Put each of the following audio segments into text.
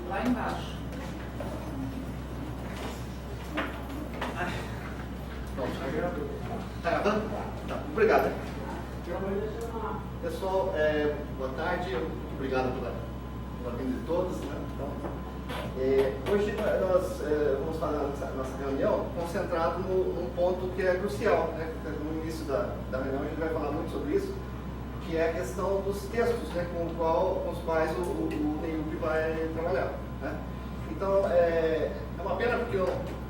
Lá embaixo. Pronto. Tá gravando? Tá, obrigado. Pessoal, boa tarde. Obrigado pela vinda de todos. Né? Então, hoje nós vamos fazer a nossa reunião concentrado num ponto que é crucial. Né? No início da reunião a gente vai falar muito sobre isso, que é a questão dos textos, né, com os quais o NEIUP vai trabalhar. Né? Então, é uma pena porque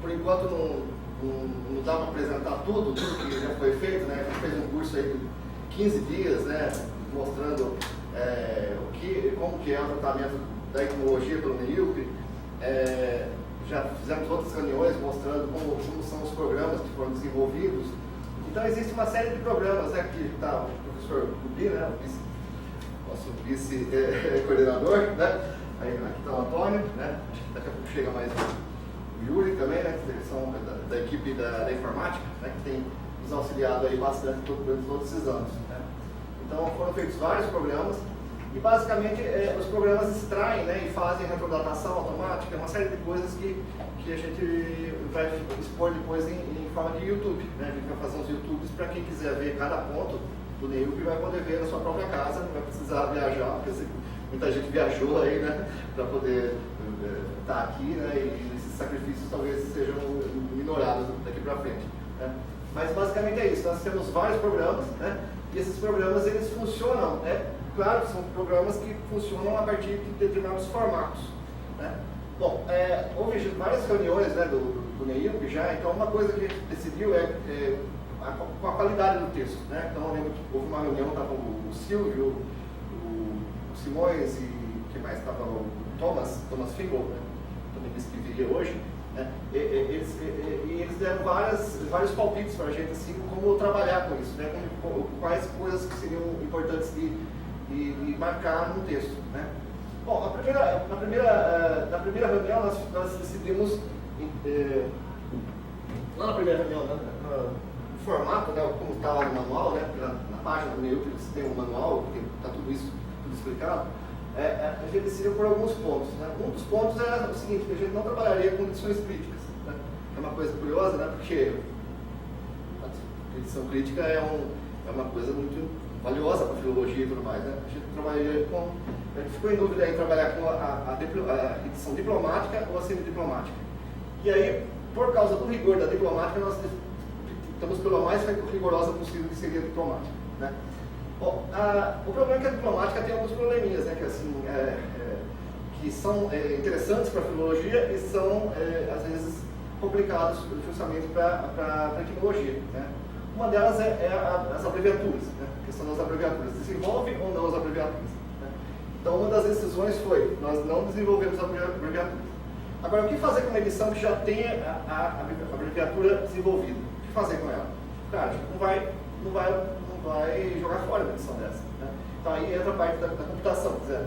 por enquanto não dá para apresentar tudo que já foi feito. Né? A gente fez um curso aí de 15 dias, né, mostrando como que é o tratamento da etimologia pelo NEIUP. Já fizemos outras reuniões mostrando como são os programas que foram desenvolvidos. Então, existe uma série de programas, né, que está o professor Rubi, né, nosso vice-coordenador, né, aí, aqui está o Antônio, né, acho que daqui a pouco chega mais o Yuri também, né, que são da equipe da informática, né, que tem nos auxiliado aí bastante durante todos esses anos. Né. Então, foram feitos vários programas e, basicamente, os programas extraem, né, e fazem retrodatação automática, uma série de coisas que a gente vai expor depois em forma de YouTube. Né? A gente vai fazer uns YouTubes para quem quiser ver cada ponto do NEIUP vai poder ver na sua própria casa, não vai precisar viajar, porque muita gente viajou aí, né, para poder estar aqui, né, e esses sacrifícios talvez sejam minorados daqui para frente. Né? Mas basicamente é isso, nós temos vários programas, né, e esses programas eles funcionam, né, claro que são programas que funcionam a partir de determinados formatos. Né? Bom, houve várias reuniões, né, do NEIUP já, então uma coisa que a gente decidiu com a qualidade do texto. Né? Então eu lembro que houve uma reunião, estava o Silvio, o Simões e que mais estava o Thomas Fingal, né? Também disse que viria hoje. Né? Eles deram vários palpites para a gente, assim, como trabalhar com isso, né? Quais coisas que seriam importantes de marcar no texto. Né? Bom, na primeira reunião nós decidimos, lá na primeira reunião, no formato, né, como está lá no manual, né, na página do NEIUP você tem um manual, que está tudo isso tudo explicado, a gente decidiu por alguns pontos. Né? Um dos pontos era o seguinte, que a gente não trabalharia com edições críticas. Né? É uma coisa curiosa, né, porque a edição crítica é uma coisa muito valiosa para a filologia e tudo mais. Né? A gente trabalharia a gente ficou em dúvida em trabalhar com a edição diplomática ou a semidiplomática. E aí, por causa do rigor da diplomática, nós estamos pela mais rigorosa possível, que seria a diplomática. Né? Bom, o problema é que a diplomática tem alguns probleminhas, né, que, assim, que são interessantes para a filologia e são, às vezes, complicados justamente para a etimologia. Né? Uma delas é as abreviaturas, né? A questão das abreviaturas. Desenvolve ou não as abreviaturas? Né? Então, uma das decisões foi, nós não desenvolvemos as abreviaturas. Agora, o que fazer com uma edição que já tenha a abreviatura desenvolvida? O que fazer com ela? Cara, a gente não vai jogar fora uma edição dessa. Né? Então, aí entra a parte da computação. Quer dizer,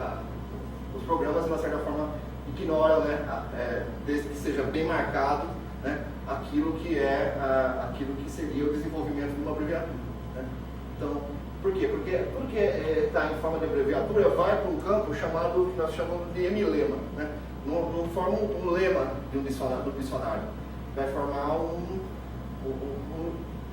os programas, de uma certa forma, ignoram, né, desde que seja bem marcado, né, aquilo que seria o desenvolvimento de uma abreviatura. Né? Então, por quê? Porque está em forma de abreviatura, vai para um campo chamado, que nós chamamos de emilema. Né? Não forma um lema do dicionário. Vai formar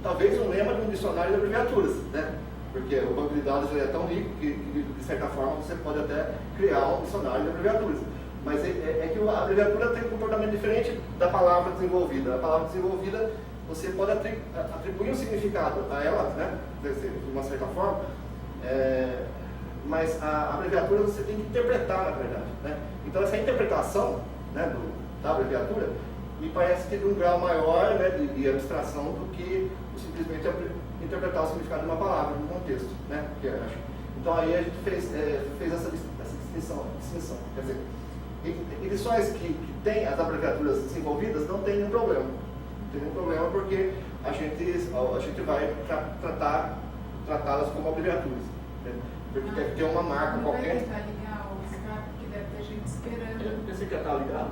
talvez um lema de um dicionário de abreviaturas. Né? Porque o banco de dados é tão rico que, de certa forma, você pode até criar um dicionário de abreviaturas. Mas é que a abreviatura tem um comportamento diferente da palavra desenvolvida. A palavra desenvolvida, você pode atribuir um significado a ela, né, de uma certa forma, mas a abreviatura você tem que interpretar, na verdade. Né? Então, essa interpretação, né, da abreviatura me parece ter um grau maior, né, de abstração do que simplesmente interpretar o significado de uma palavra, de um contexto. Né? Então, aí a gente fez essa distinção. Quer dizer, edições que têm as abreviaturas desenvolvidas não tem nenhum problema. Não tem nenhum problema porque a gente vai tratá-las como abreviaturas. Né? Porque deve ter uma marca qualquer. Não vai ligar o Skype, porque deve ter gente esperando. Eu pensei que ia estar ligado.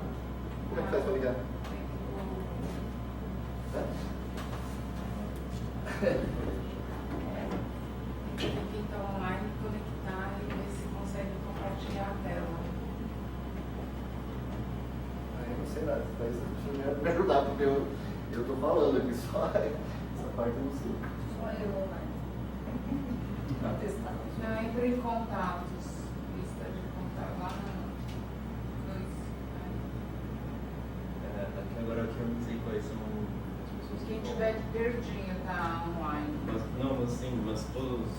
Como é que faz para ligar? Quem está online Aí você precisa me ajudar, porque eu estou falando aqui só essa parte eu não sei. Só eu, né? Pra testar. Não, entra em contatos, lista de contatos lá no. Aqui agora aqui eu não sei quais são as pessoas que Quem vão. tiver pertinho tá online. Não, mas sim, mas todos.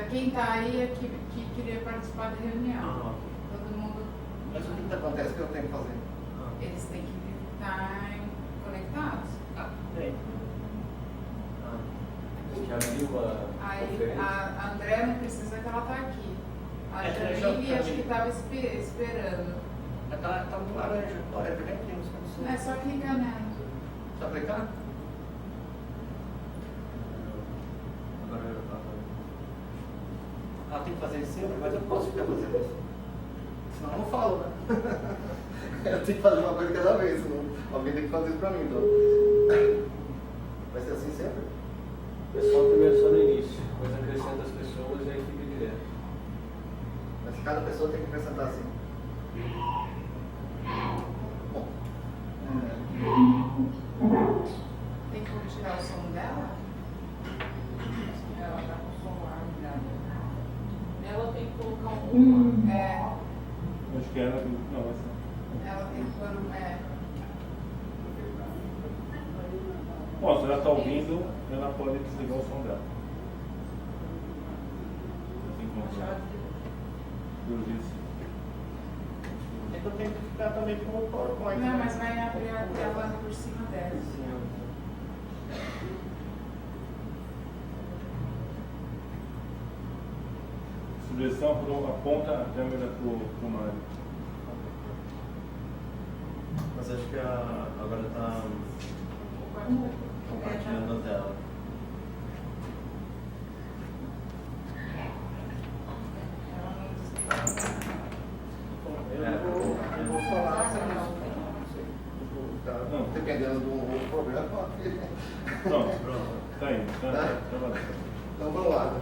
Quem tá aí é que queria participar da reunião. Ah, ok. Todo mundo. Mas o que acontece que eu tenho que fazer? Eles têm que estar conectados. Tem. Já abriu a Aí conferência? a André não precisa que ela tá aqui. A É, já Jamile tá acho ali. que estava esperando. Tá no laranja, olha, por exemplo, É só clicar nela. Só clicar? Agora Ah, tem que fazer isso sempre, mas eu não posso ficar fazendo isso. Senão eu não falo, né? Eu tenho que fazer uma coisa cada vez, senão alguém tem que fazer isso pra mim, então. Vai ser assim sempre? O pessoal primeiro só no início, depois acrescenta as pessoas e aí fica direto. Mas cada pessoa tem que acrescentar assim. Bom. Tem como tirar o som dela? Ela tá com o som lá ligado. Ela tem que colocar um. É, Acho que era. Não, ela tem que pôr o. bom, se ela está ouvindo, ela pode desligar o som dela. Assim como eu disse. É que eu tenho que ficar também com o PowerPoint. Não, mas vai abrir a tela por cima dela. Sugestão, aponta a câmera pro Mário. Mas acho que agora está compartilhando a tela. Ela não desliga. Eu vou falar assim, não sei. Tá, dependendo do programa. Pronto, tá indo, tá valendo. Então vamos lá.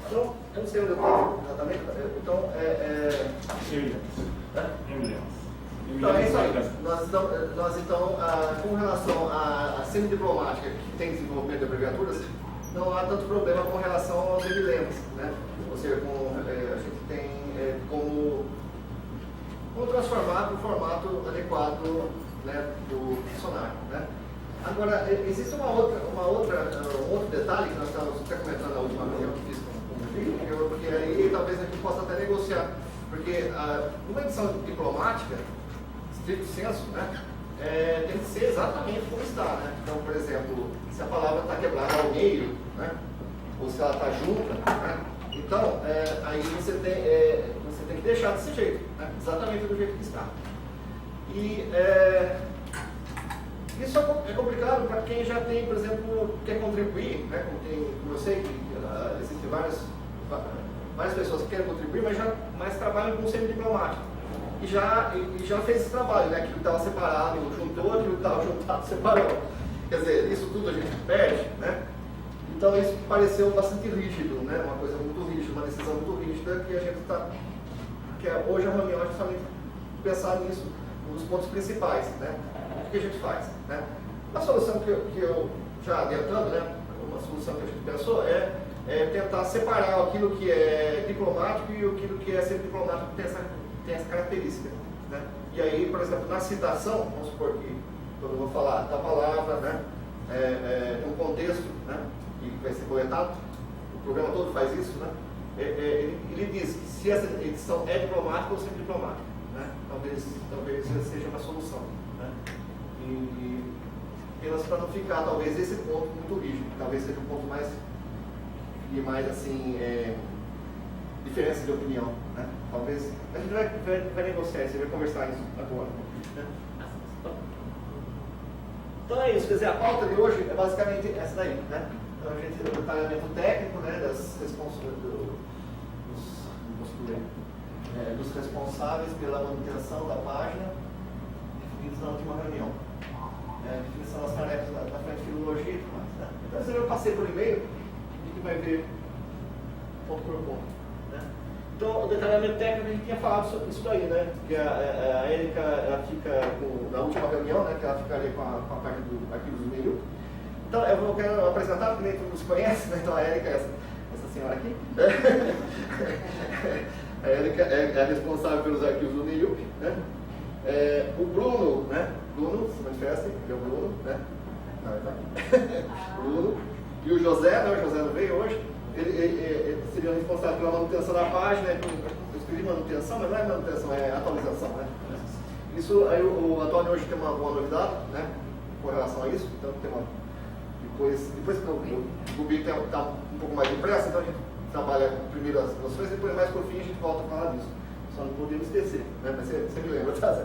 Então, eu não sei onde eu estou exatamente. Então, Então é isso aí. Nós então, com relação à semidiplomática que tem desenvolvimento de abreviaturas, não há tanto problema com relação aos emilemas, né? Ou seja, a gente tem como transformar para o formato adequado, né, do dicionário, né? Agora, existe um outro detalhe que nós estávamos até comentando na última reunião que fiz com o Felipe, porque aí talvez a gente possa até negociar, porque uma edição diplomática, stricto sensu, né, tem que ser exatamente como está, né? Então, por exemplo, se a palavra está quebrada ao meio, né, ou se ela está junta, né, então aí você tem que deixar desse jeito, né, exatamente do jeito que está. E isso é complicado para quem já tem, por exemplo, quer contribuir, né, como eu sei que existem várias pessoas que querem contribuir, mas trabalham com semidiplomático. E já fez esse trabalho, né? Aquilo que estava separado juntou, aquilo que estava juntado separou. Quer dizer, isso tudo a gente perde, né? Então isso pareceu bastante rígido, né? Uma coisa muito rígida, uma decisão muito rígida que a gente está... hoje a reunião é justamente pensar nisso, nos pontos principais, né? O que a gente faz, né? A solução que eu já adiantando, né? Uma solução que a gente pensou é tentar separar aquilo que é diplomático e aquilo que é semidiplomático que tem essa característica, né? E aí, por exemplo, na citação, vamos supor que quando eu vou falar da palavra, né, um contexto, né, que vai ser coletado, o programa todo faz isso, né? Ele diz que se essa edição é diplomática ou semidiplomática, né? Talvez seja uma solução, né? E apenas para não ficar, talvez, esse ponto muito rígido, talvez seja um ponto mais assim, diferença de opinião, né? Talvez a gente vai negociar isso, vai conversar isso agora, né? Então é isso, quer dizer, a pauta de hoje é basicamente essa daí, né? Então a gente tem o detalhamento técnico, né, dos responsáveis pela manutenção da página definidos na última reunião. Definição das tarefas da frente de filologia e tudo mais, né? Então eu passei por e-mail, a gente vai ver ponto por ponto, né? Então, o detalhamento técnico a gente tinha falado sobre isso aí, né? Que a Érica, ela fica na última reunião, né? Que ela fica ali com a parte do arquivos do meio. Então, eu quero apresentar, porque nem todo mundo se conhece, né? Então, a Érica é essa senhora aqui. A Érica é a responsável pelos arquivos do NEIUP, né? O Bruno, né? Bruno, se manifesta, ele é o Bruno, né? Bruno. E o José, né? O José não veio hoje. Ele seria responsável pela manutenção da página. Eu escrevi manutenção, mas não é manutenção, é atualização, né? Isso, aí o Antônio hoje tem uma novidade, né? Com relação a isso. Então, tem uma... Depois que o BIM está um pouco mais depressa, então a gente trabalha primeiro as noções e depois mais por fim a gente volta a falar disso. Só não podemos esquecer, né? Mas você me lembra, tá?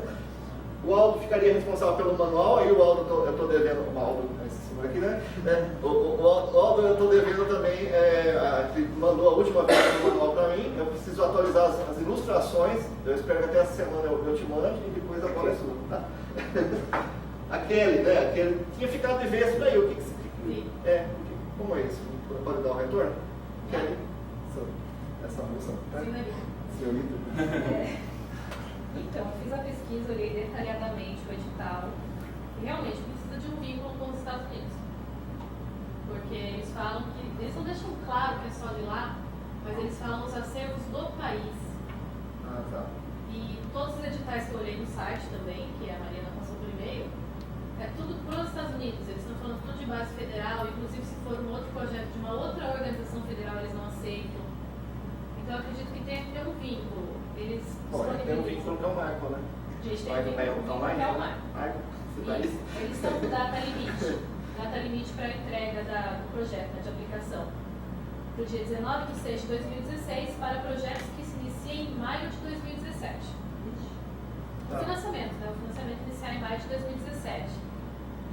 O Aldo ficaria responsável pelo manual, aí o Aldo, eu estou devendo, o Aldo, esse senhor aqui, né? O Aldo eu estou devendo também, que mandou a última vez o manual para mim, eu preciso atualizar as ilustrações, eu espero que até essa semana eu te mande e depois agora é sua, tá? A Kelly, né? A Kelly tinha ficado de ver isso daí, o que como é isso? Pode dar um retorno? Kelly? Essa moça, tá? Senhorita. Então, eu fiz a pesquisa, olhei detalhadamente o edital e realmente precisa de um vínculo com os Estados Unidos. Porque eles falam que, eles não deixam claro que é só de lá, mas eles falam os acervos do país. Ah, tá. E todos os editais que eu olhei no site também, que a Mariana passou por e-mail, é tudo para os Estados Unidos. Eles estão falando tudo de base federal, inclusive se for um outro projeto de uma outra organização federal, eles não aceitam. Então eu acredito que tem que ter um vínculo. Eles Tem um vínculo com o Marco, né? A gente tem que ter um vínculo com o Marco. Eles estão com data limite para a entrega do projeto, né, de aplicação. Para o dia 19 de 6 de 2016, para projetos que se iniciam em maio de 2017. O financiamento, né? O financiamento iniciar em maio de 2017.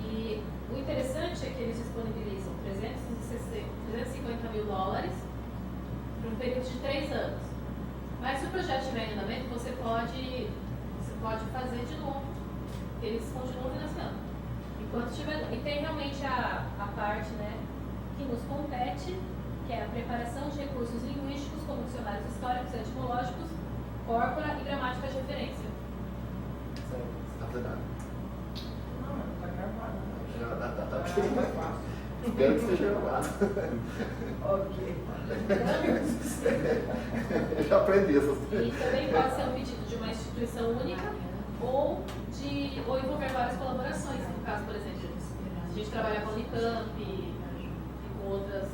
E o interessante é que eles disponibilizam $350 mil por um período de 3 anos. Mas se o projeto estiver em andamento, você pode fazer de novo. Eles continuam financiando. Enquanto estiver, e tem realmente a parte, né, que nos compete, que é a preparação de recursos linguísticos como dicionários históricos, etimológicos, corpora e gramática de referência. Está verdade. Não, está gravado. Tá. Espero que seja gravado. Ok. Eu já aprendi essas E coisas. também pode ser um pedido de uma instituição única ou envolver várias colaborações. No caso, por exemplo, se a gente trabalha com a Unicamp e com outras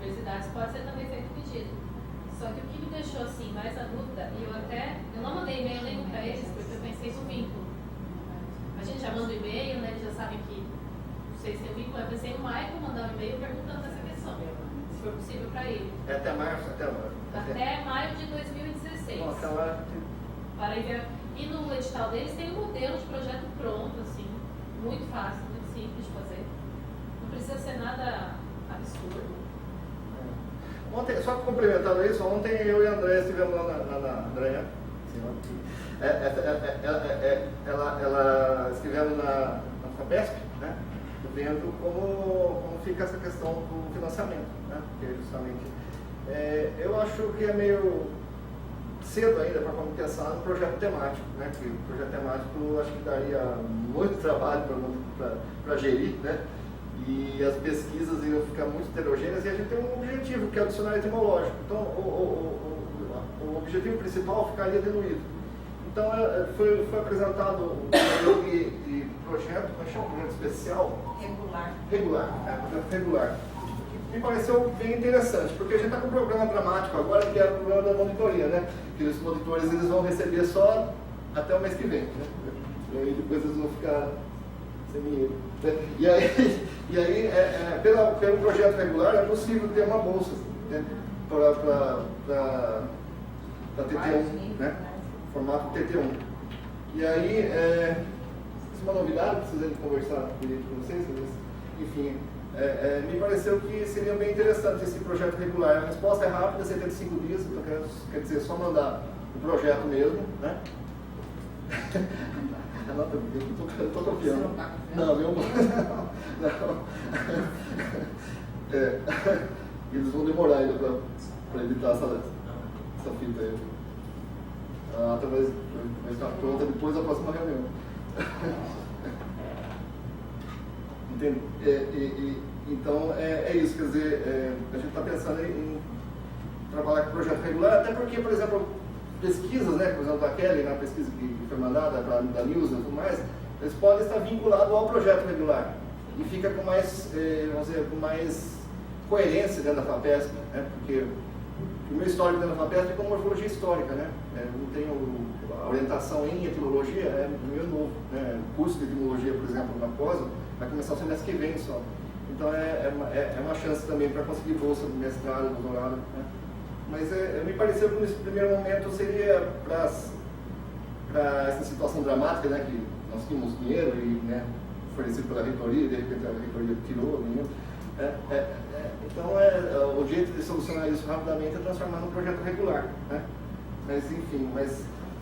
universidades, pode ser também feito pedido. Só que o que me deixou assim mais a dúvida, e eu não mandei e-mail nenhum para eles, porque eu pensei no vínculo. A gente já manda o e-mail, né? Eles já sabem que vocês têm o vínculo. Eu pensei no Michael mandar um e-mail perguntando essa questão, se for possível para ele. É até março, Até maio de 2016. Nossa, ela... Para enviar. E no edital deles tem um modelo de projeto pronto, assim, muito fácil, muito simples de fazer. Não precisa ser nada absurdo. Ontem, só complementando isso, ontem eu e a Andréia estivemos lá na Andréia. Ela estivemos na FAPESP, né? Vendo como fica essa questão do financiamento, né? Porque justamente eu acho que é meio cedo ainda para pensar no projeto temático, né? Que o projeto temático eu acho que daria muito trabalho para gerir, né? E as pesquisas iam ficar muito heterogêneas e a gente tem um objetivo, que é o dicionário etimológico. Então, o objetivo principal ficaria diluído. Então, foi apresentado um modelo de projeto, mas chama um projeto especial. Regular, projeto regular. Me pareceu bem interessante, porque a gente está com um programa dramático agora, que é o programa da monitoria, né? Que os monitores eles vão receber só até o mês que vem, né? E aí depois eles vão ficar sem dinheiro. E aí pelo projeto regular, é possível ter uma bolsa, né? Para TT1, né? Formato TT1. E aí, isso é uma novidade, precisei conversar direito com vocês, mas, enfim, me pareceu que seria bem interessante esse projeto regular. A resposta é rápida, 75 dias, então quer dizer, só mandar o projeto mesmo, né? Anota, eu estou confiando. Você não está confiando? Não, meu não. Eles vão demorar ainda para evitar essa essa fita aí. A ata vai estar pronta depois da próxima reunião. Entende? Então, é isso, quer dizer, a gente está pensando em trabalhar com projeto regular, até porque, por exemplo, pesquisas, né, por exemplo, da Kelly, na pesquisa que foi mandada da News e tudo mais, eles podem estar vinculados ao projeto regular e fica com mais, vamos dizer, com mais coerência dentro da FAPESP, né, porque o meu histórico dentro da FAPESP é como morfologia histórica, né, não tenho a orientação em etimologia, é meio novo, né, o curso de etimologia, por exemplo, na pós, vai começar o semestre que vem só. Então é uma chance também para conseguir bolsa do mestrado, do doutorado, né? Mas me pareceu que nesse primeiro momento seria para essa situação dramática, né, que nós tínhamos dinheiro e, né, fornecido pela reitoria, de repente a reitoria tirou o dinheiro. Então o jeito de solucionar isso rapidamente é transformar num projeto regular, né? Mas enfim,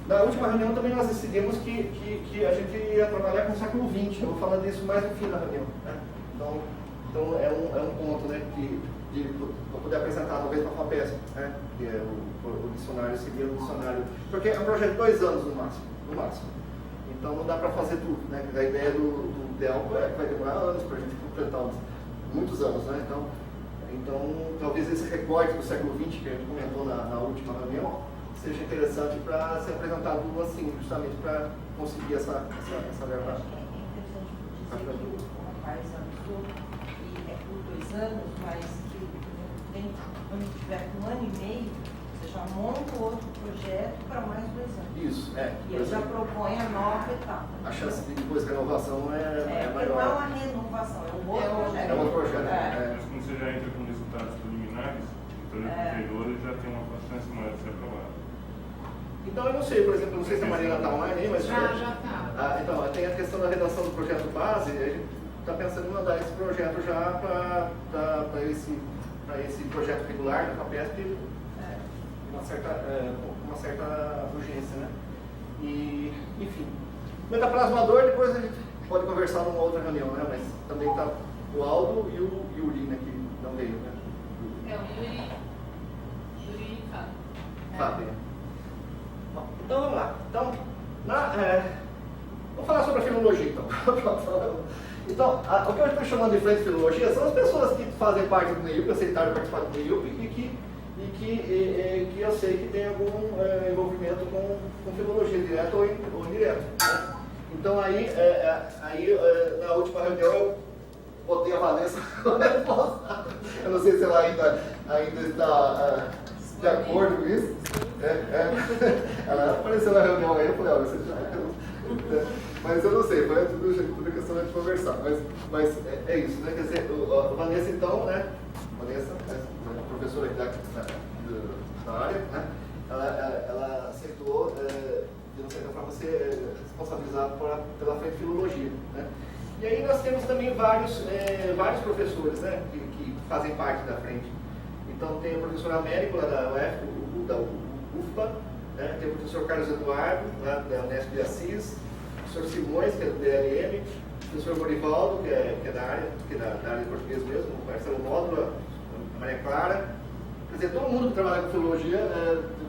na última reunião também nós decidimos que a gente ia trabalhar com o século XX. Eu vou falar disso mais no fim da reunião, né? Então é um ponto, né, para poder apresentar talvez para a FAPESP, né, que é o dicionário, seria o dicionário, porque é um projeto de 2 anos no máximo. Então não dá para fazer tudo, né? A ideia do DELCO é que vai demorar anos para a gente completar, muitos anos, né? Então talvez esse recorte do século XX que a gente comentou na última reunião seja interessante para ser apresentado assim, justamente para conseguir essa verba. É interessante dizer que o rapaz avisou que é por 2 anos, mas que quando tiver 1 ano e meio, você já monta outro projeto para mais 2 anos. Isso, E ele já propõe a nova etapa. A chance de depois renovação é porque não é maior. uma renovação, é um outro projeto. É um outro projeto. Mas como você já entra com resultados preliminares, o projeto anterior já tem uma chance maior de ser aprovado. Então eu não sei, por exemplo, não sei se a Marina está online aí, mas... Já está. Então, tem a questão da redação do projeto base, a gente está pensando em mandar esse projeto já para esse projeto regular da FAPESP com uma certa urgência, né? E, enfim. O metaplasmador, depois a gente pode conversar numa outra reunião, né? Mas também está o Aldo e o Yuri, né? Que não veio, né? O Yuri e Fábio. Fábio. Bom, então vamos lá. Então, vamos falar sobre a filologia, então. Então, o que eu estou chamando de frente de filologia são as pessoas que fazem parte do NEIUP, aceitaram participar do NEIUP e que eu sei que tem algum envolvimento com filologia, direto ou indireto. Né? Então, na última reunião, eu botei a Vanessa como responsável. Eu não sei se ela ainda está de acordo com isso. Ela apareceu na reunião aí, eu falei, olha, você já... Mas eu não sei, foi tudo questão de conversar. Mas é isso, né? Quer dizer, a Vanessa então, né? Vanessa, a professora aqui da área, né? Ela aceitou, de uma certa forma, ser responsabilizada pela frente de filologia, né? E aí nós temos também vários professores, né? Que fazem parte da frente. Então tem o professor Américo, lá da UF, da UFPA, né? Tem o professor Carlos Eduardo, lá da Unesp de Assis, o professor Simões, que é do DLM, o professor Morivaldo, que é da área de português mesmo, o Marcelo Módulo, a Maria Clara. Quer dizer, todo mundo que trabalha com filologia,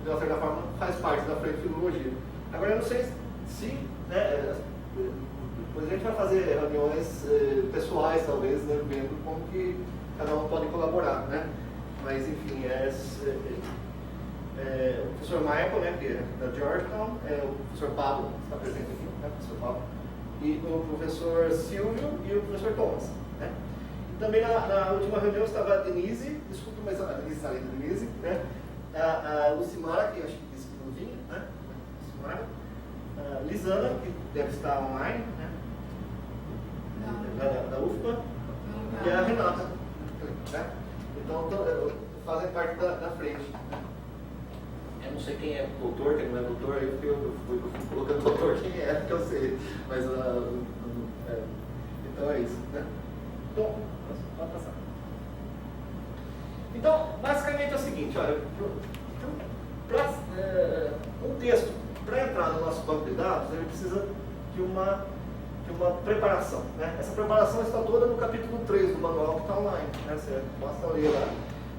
de uma certa forma, faz parte da frente de filologia. Agora, eu não sei se, né, depois a gente vai fazer reuniões pessoais, talvez, né, vendo como que cada um pode colaborar, né? Mas, enfim, o professor Michael, né, que é da Georgetown, o professor Pablo, que está presente aqui, né, o professor Pablo, e o professor Silvio e o professor Thomas, né? E também na última reunião estava a Denise, desculpa, mas a Denise, né? A Lucimara, que acho que disse que não vinha, né? Lucimara, a Lisana, que deve estar online, né? Da UFPA, e a Renata, né? Então fazem parte da frente, né? Eu não sei quem é doutor, quem não é doutor, aí eu fui colocando doutor quem é, porque eu sei. Mas, então é isso, né? Bom, pode passar. Então, basicamente é o seguinte, olha, um texto, para entrar no nosso banco de dados, ele precisa de uma preparação, né? Essa preparação está toda no capítulo 3 do manual que está online, né? Você basta ler lá.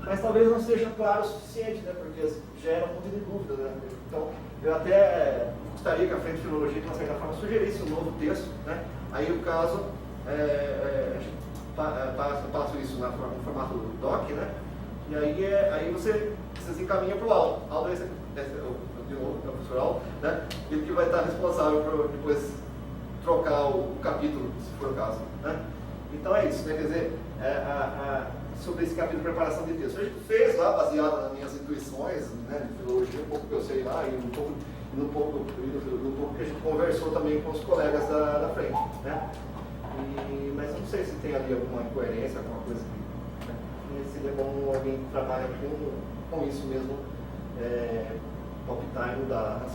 mas talvez não seja claro o suficiente, né? Porque gera um monte de dúvida, né? Então, eu até gostaria que a Frente de Filologia, de uma certa forma, sugerisse um novo texto, né? Aí, o caso, passo isso no formato doc, né? E aí vocês encaminham para o Aldo. Aldo de novo, o professor Aldo, né? Ele que vai estar responsável por depois trocar o capítulo, se for o caso, né? Então é isso, né? Quer dizer, sobre esse capítulo de preparação de texto. A gente fez lá, baseado nas minhas intuições, né, de filologia, um pouco que eu sei lá, e no pouco que a gente conversou também com os colegas da frente, né? Mas eu não sei se tem ali alguma incoerência, alguma coisa que, né, seria bom alguém que trabalha com isso mesmo, optar e mudar. Né?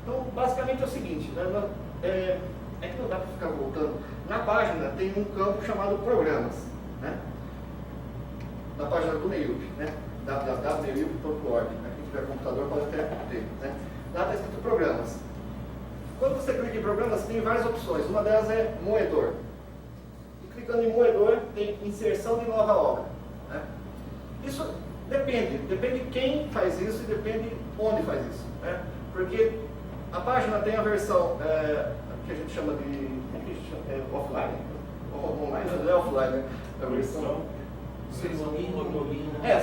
Então, basicamente é o seguinte, né, é que não dá para ficar voltando. Na página tem um campo chamado Programas, né? Na página do NEIUP, né? www.neiup.org, né? Quem tiver computador pode até ter, né? Lá está escrito Programas. Quando você clica em Programas, tem várias opções. Uma delas é Moedor. E clicando em Moedor, tem Inserção de Nova Obra, né? Isso depende de quem faz isso e depende onde faz isso, né? Porque a página tem a versão que a gente chama de offline, online, não é offline, né? A versão Sem login,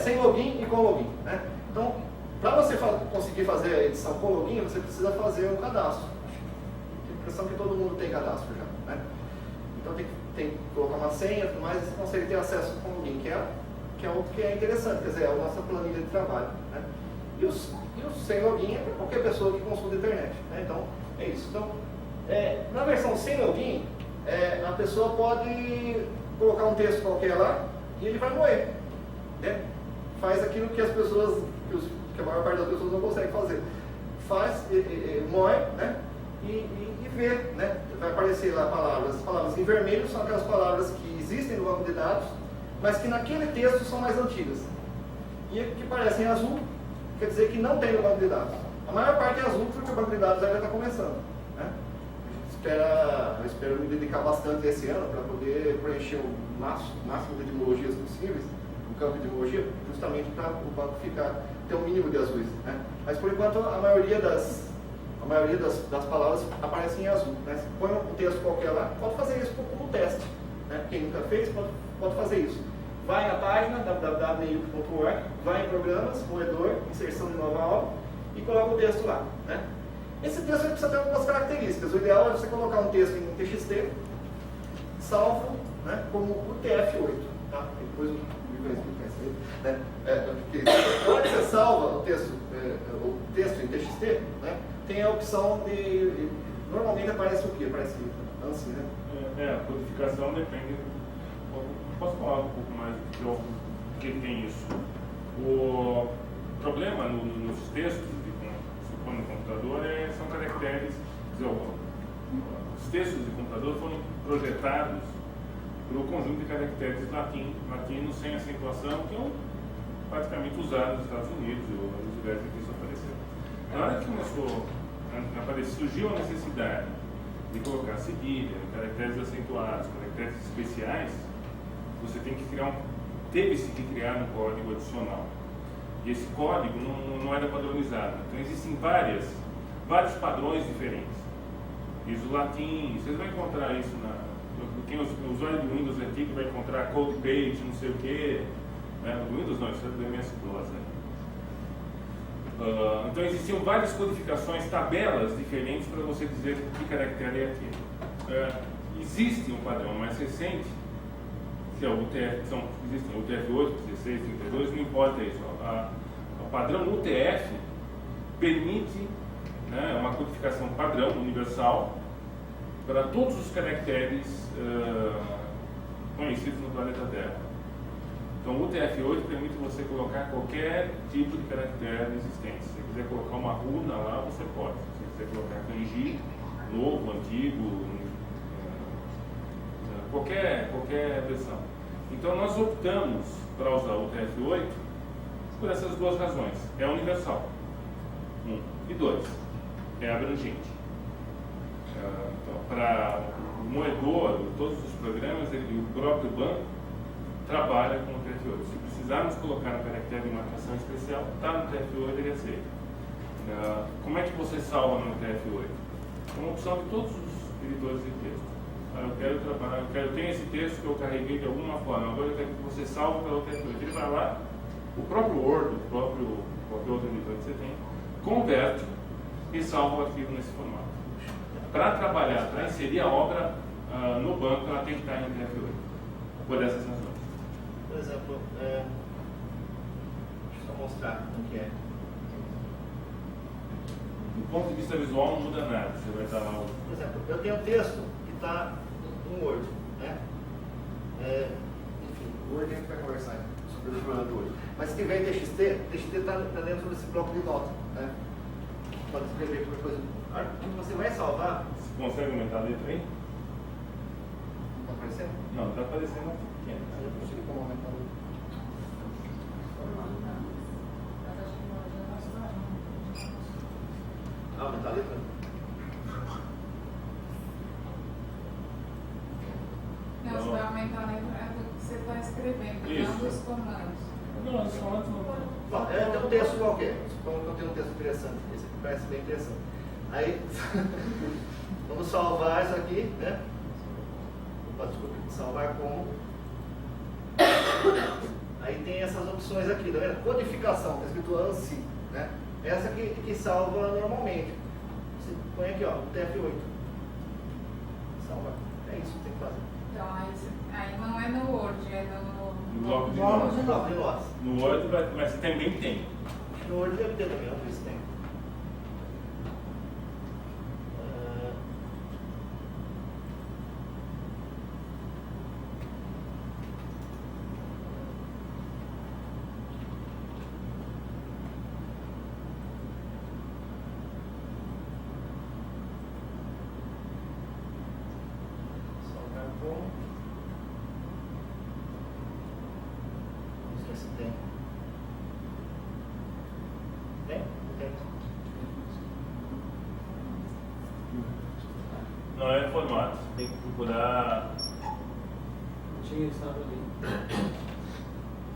sem login e com login, né? Então, para você conseguir fazer a edição com login, você precisa fazer um cadastro. Tem a impressão que todo mundo tem cadastro já, né? Então tem que colocar uma senha, mas você consegue ter acesso com login, que é o que é interessante, quer dizer, é a nossa planilha de trabalho, né? E os sem login é para qualquer pessoa que consulta a internet, né? Então, é isso. Então, na versão sem login, a pessoa pode colocar um texto qualquer lá e ele vai moer, né? Faz aquilo que as pessoas, que a maior parte das pessoas não consegue fazer. Faz, moe, né? E vê, né? Vai aparecer lá palavras. As palavras em vermelho são aquelas palavras que existem no banco de dados, mas que naquele texto são mais antigas. E que parecem azul, quer dizer que não tem no banco de dados. A maior parte é azul porque o banco de dados ainda está começando, né? Eu espero me dedicar bastante esse ano para poder preencher o máximo de etimologias possíveis, o campo de etimologia, justamente para o banco ter um mínimo de azuis, né? Mas por enquanto a maioria das palavras aparecem em azul, né? Se põe um texto qualquer lá, pode fazer isso como teste, né? Quem nunca fez pode fazer isso. Vai na página www.neiup.org, vai em Programas, Moedor, Inserção de Nova Obra e coloca o texto lá, né? Esse texto precisa ter algumas características. O ideal é você colocar um texto em TXT, salvo, né, como UTF-8. Tá? Depois o livro né? Na hora que você salva o texto em TXT, né, tem a opção de. Normalmente aparece o quê? Aparece ANSI, né? A codificação depende. Posso falar um pouco mais do que tem isso? O problema nos textos no computador são caracteres. Os textos de computador foram projetados por um conjunto de caracteres latinos sem acentuação, que são praticamente usados nos Estados Unidos ou nos lugares em que isso apareceu. Na hora que surgiu a necessidade de colocar cedilha, caracteres acentuados, caracteres especiais, você teve-se que criar um código adicional. E esse código não era padronizado. Então existem vários padrões diferentes. ISO latim, vocês vão encontrar isso quem o usuário do Windows antigo vai encontrar code page, não sei o quê. Né? No Windows não, isso é do MS-DOS. Né? Então existiam várias codificações, tabelas diferentes para você dizer que caractere é aquele. Existe um padrão mais recente, que é o UTF, existem o UTF-8, 16, 32, não importa isso. O padrão UTF permite, né, uma codificação padrão universal para todos os caracteres conhecidos no planeta Terra. Então o UTF-8 permite você colocar qualquer tipo de caractere existente. Se você quiser colocar uma runa lá, você pode. Se você quiser colocar kanji, novo, antigo, qualquer versão. Então nós optamos para usar o UTF-8 por essas duas razões. É universal. 1. E 2. É abrangente. Então, para o moedor, todos os programas, o próprio banco trabalha com o UTF-8. Se precisarmos colocar um caractere de marcação especial, está no TF8, ele aceita. Como é que você salva no TF8? É uma opção de todos os editores de texto. Eu tenho esse texto que eu carreguei de alguma forma, agora eu quero que você salve pelo TF8. Ele vai lá, o próprio Word, qualquer outro editor que você tem, converte e salva o arquivo nesse formato. Para trabalhar, para inserir a obra no banco, ela tem que estar em TF8, por essas razões. Por exemplo, deixa eu só mostrar o que é. Do ponto de vista visual não muda nada, você vai estar lá. Por exemplo, eu tenho um texto que está em Word, né? Enfim, o Word a gente vai conversar sobre o problema do Word. mas se tiver em TXT está dentro desse bloco de nota, né? Pode escrever qualquer coisa. O que você vai salvar. Você consegue aumentar a letra aí? Não está aparecendo? Não, está aparecendo aqui pequeno. Eu consigo como aumentar a letra. Aumentar a letra? Não, você vai aumentar a letra do que você está escrevendo, Isso. não dos comandos. Não, os comandos não. Bom, tem um texto qualquer. Supongo que eu tenho um texto interessante. Esse aqui parece bem interessante. Aí, vamos salvar isso aqui, né? Opa, desculpa, salvar como. Aí tem essas opções aqui, tá vendo? Codificação, está escrito ANSI, né? Essa que salva normalmente. Você põe aqui, ó, TF8. Salva. É isso que tem que fazer. Então, aí não é no Word, é no No bloco de Bloco notas. de Bloco de notas. No Word, mas também tem. No Word deve ter também, vamos ver se tem. Salvar como. Vamos ver se tem. Tem? Tem. Não é formato, tem que procurar. Tinha, estava ali.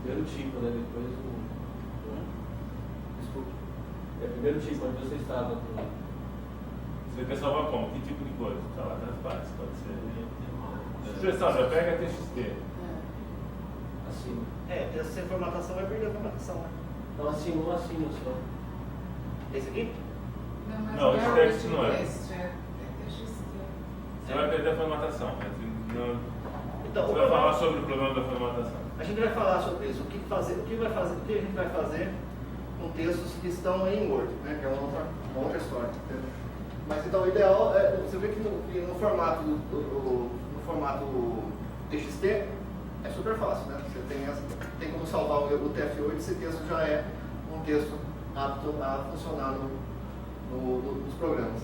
Primeiro tipo, né? Depois o. Desculpe. É primeiro tipo, onde você estava. Você quer salvar como? Que tipo de coisa? Está lá nas partes, pode ser. Sugestão, já pega TXT. Assim. Essa formatação vai perder a formatação, né? Então assim, um assim só. Esse aqui? Não, mas Não, é esse o texto não é. texto, é TXT. Você vai perder a formatação. Então, Você vai falar sobre o problema da formatação. a gente vai falar sobre isso. O que a gente vai fazer com textos que estão em Word, né? Que é uma outra história. Entendeu? Mas então o ideal é você vê que no formato no formato TXT é super fácil, né? Você tem como salvar o TF8, esse texto já é um texto apto a funcionar nos programas.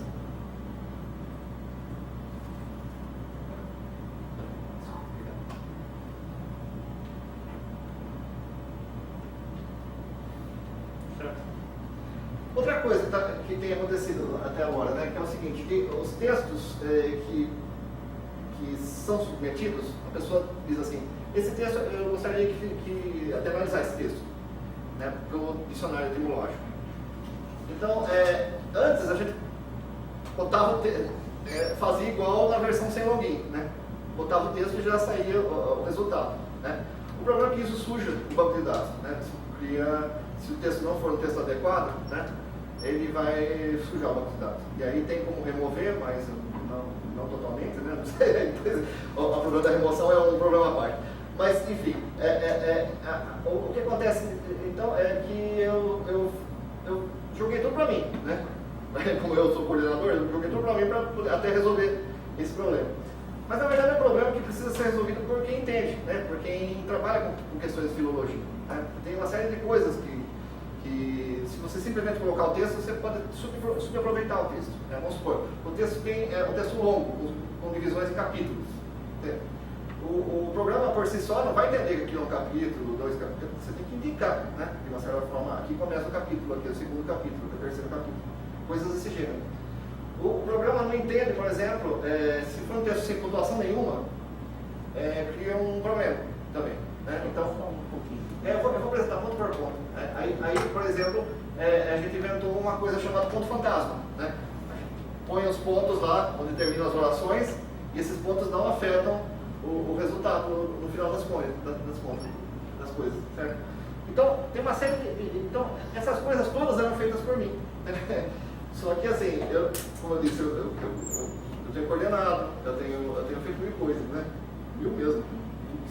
Certo. Outra coisa que tem acontecido até agora, né, que é o seguinte, que os textos que são submetidos, a pessoa diz assim, esse texto eu gostaria que até analisar esse texto, né, para o dicionário etimológico. Então, antes a gente botava fazia igual na versão sem login, né? Botava o texto e já saía o resultado, né? O problema é que isso suja o banco de dados, né? Se o texto não for um texto adequado, né, ele vai sujar o banco de dados. E aí tem como remover, mas não totalmente, né? Não sei, o problema da remoção é um problema à parte. Mas, enfim, o que acontece, então, é que eu joguei tudo para mim, né? Como eu sou coordenador, eu joguei tudo para mim para até resolver esse problema. Mas, na verdade, é um problema que precisa ser resolvido por quem entende, né? Por quem trabalha com questões de filologia. Né? Tem uma série de coisas que se você simplesmente colocar o texto, você pode subaproveitar o texto. Né? Vamos supor, o texto é um texto longo, com divisões em capítulos. Né? O programa por si só não vai entender que aqui é um capítulo, 2 capítulos, você tem que indicar, né? De uma certa forma, aqui começa o capítulo, aqui é o segundo capítulo, aqui é o terceiro capítulo, coisas desse gênero. O programa não entende, por exemplo, se for um texto sem pontuação nenhuma, cria um problema também, né? Então, Só um pouquinho. Eu vou apresentar ponto por ponto. Aí, por exemplo, a gente inventou uma coisa chamada ponto fantasma. Né? A gente põe os pontos lá onde terminam as orações e esses pontos não afetam o resultado no final das coisas, certo? Então, tem uma série então, essas coisas todas eram feitas por mim. Só que assim, como eu disse, eu tenho coordenado, eu tenho feito mil coisas, né? Mil mesmo,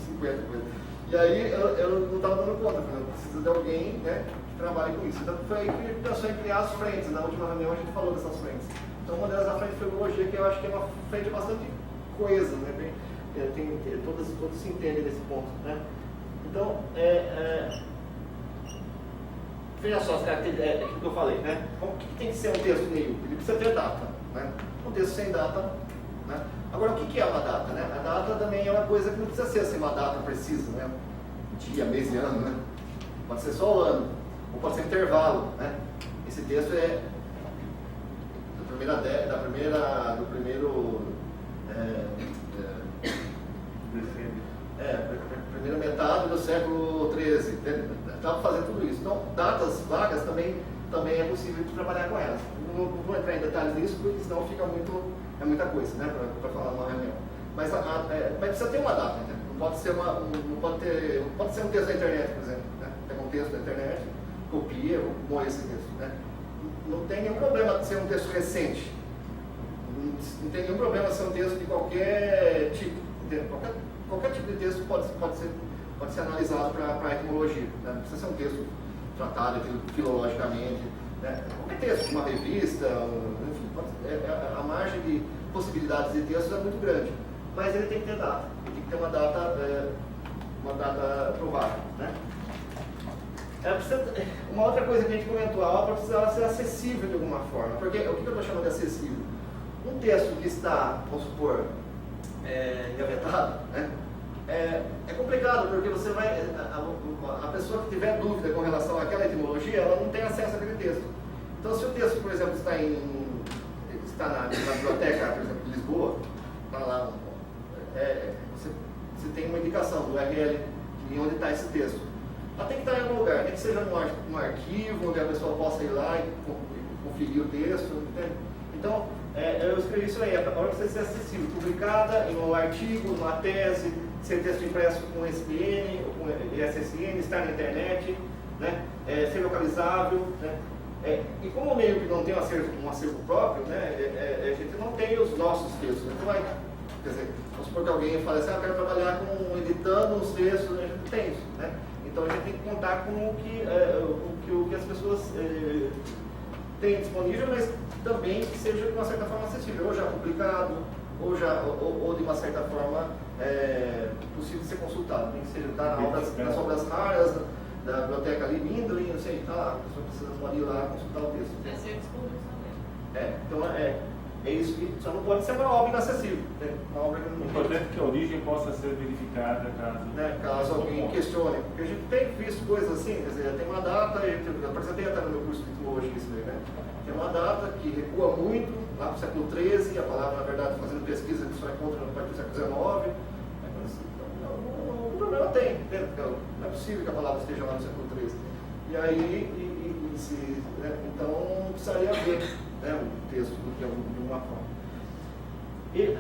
50 coisas. E aí eu não estava dando conta, eu preciso de alguém, né, que trabalhe com isso. Então foi aí que pensou em criar as frentes. Na última reunião a gente falou dessas frentes. Então uma delas é a frente de filologia, que eu acho que é uma frente bastante coesa, né? Todos se entendem nesse ponto, né? Então, veja só as características, aquilo que eu falei, né? O que tem que ser um texto meio? Ele precisa ter data, né? Um texto sem data, né? Agora, o que é uma data, né? A data também é uma coisa que não precisa ser assim, uma data precisa, né? Dia, mês e ano, né? Pode ser só o ano, ou pode ser intervalo, né? Esse texto é do primeiro primeira metade do século XIII, dá para fazer tudo isso. Então, datas vagas também é possível de trabalhar com elas. Não vou entrar em detalhes nisso, porque senão fica muita coisa, né, para falar numa reunião. Mas precisa ter uma data, né? Não pode ser um texto da internet, por exemplo, né? Pega um texto da internet, copia, põe esse texto, né? Não tem nenhum problema de ser um texto recente. Não tem nenhum problema ser um texto de qualquer tipo. Qualquer tipo de texto pode ser analisado para a etimologia. Né? Não precisa ser um texto tratado filologicamente. Né? Qualquer texto, uma revista, enfim, a margem de possibilidades de textos é muito grande. Mas ele tem que ter data. Ele tem que ter uma data provável. Né? Uma outra coisa que a gente comentou, a obra precisava ser acessível de alguma forma. Porque o que eu estou chamando de acessível? Um texto que está, vamos supor, engavetado, né? É complicado, porque você vai. A pessoa que tiver dúvida com relação àquela etimologia, ela não tem acesso àquele texto. Então, se o texto, por exemplo, está na biblioteca, por exemplo, de Lisboa, está lá, você tem uma indicação do URL de onde está esse texto. Ela tem que estar em algum lugar, tem que seja num arquivo, onde a pessoa possa ir lá e conferir o texto, entende? Então, eu escrevi isso aí, a hora que ser acessível, publicada em um artigo, numa tese, ser texto impresso com SPN ou com ISSN, estar na internet, né? Ser localizável, né? E como o meio que não tem um acervo próprio, né? A gente não tem os nossos textos. Então, quer dizer, vamos supor que alguém fale assim, eu quero trabalhar editando os textos, a gente não tem isso, né? Então a gente tem que contar com o que as pessoas têm disponível, mas também que seja de uma certa forma acessível, ou já publicado, ou de uma certa forma possível de ser consultado. Tem que seja nas obras raras, da biblioteca ali, Mindlin, não sei, tá lá, a pessoa pode ir lá consultar o texto. Acervos públicos também. Então é isso que só não pode ser uma obra inacessível. Né? Uma obra que não Importante que a origem possa ser verificada caso alguém questione. Porque a gente tem visto coisas assim, quer dizer, tem uma data, eu apresentei até no meu curso de etimologia isso aí, né? Tem uma data que recua muito, lá no século XIII, a palavra, na verdade, fazendo pesquisa, que só encontra no partir do século XIX. O problema tem, não é possível que a palavra esteja lá no século XIII. E aí, então, precisaria ver, né, o texto de alguma forma. E